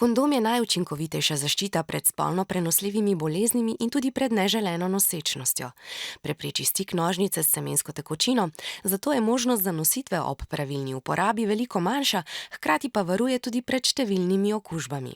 Kondom je najučinkovitejša zaščita pred spolno prenosljivimi boleznimi in tudi pred neželeno nosečnostjo. Prepreči stik nožnice s semensko tekočino, zato je možnost zanositve ob pravilni uporabi veliko manjša, hkrati pa varuje tudi pred številnimi okužbami.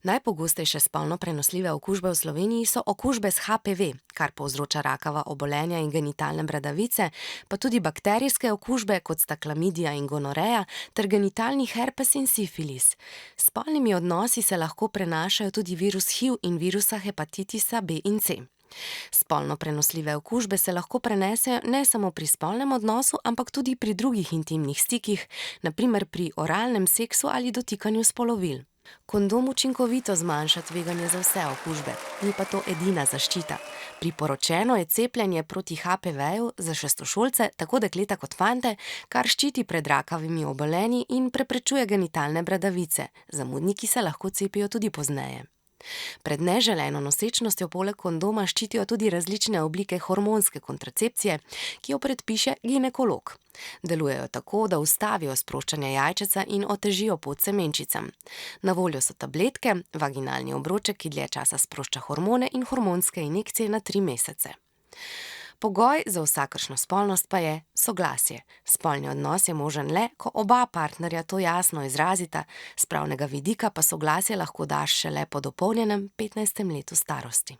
Najpogostejše spolno prenosljive okužbe v Sloveniji so okužbe s HPV, kar povzroča rakava obolenja in genitalne bradavice, pa tudi bakterijske okužbe, kot sta klamidija in gonoreja, ter genitalni herpes in sifilis. S spolnimi odnosi se lahko prenašajo tudi virus HIV in virusa hepatitisa B in C. Spolno prenosljive okužbe se lahko prenesejo ne samo pri spolnem odnosu, ampak tudi pri drugih intimnih stikih, na primer pri oralnem seksu ali dotikanju spolovil. Kondom učinkovito zmanjša tveganje za vse okužbe, ni pa to edina zaščita. Priporočeno je cepljenje proti HPV-ju za šestošolce, tako dekleta kot fante, kar ščiti pred rakavimi obolenji in preprečuje genitalne bradavice. Zamudniki se lahko cepijo tudi pozneje. Pred neželeno nosečnostjo poleg kondoma ščitijo tudi različne oblike hormonske kontracepcije, ki jo predpiše ginekolog. Delujejo tako, da ustavijo sproščanje jajčeca in otežijo pot semenčicam. Na voljo so tabletke, vaginalni obroček, ki dlje časa sprošča hormone, in hormonske injekcije na 3 mesece. Pogoj za vsakršno spolnost pa je soglasje. Spolni odnos je možen le, ko oba partnerja to jasno izrazita, s pravnega vidika pa soglasje lahko daš šele po dopolnjenem 15. letu starosti.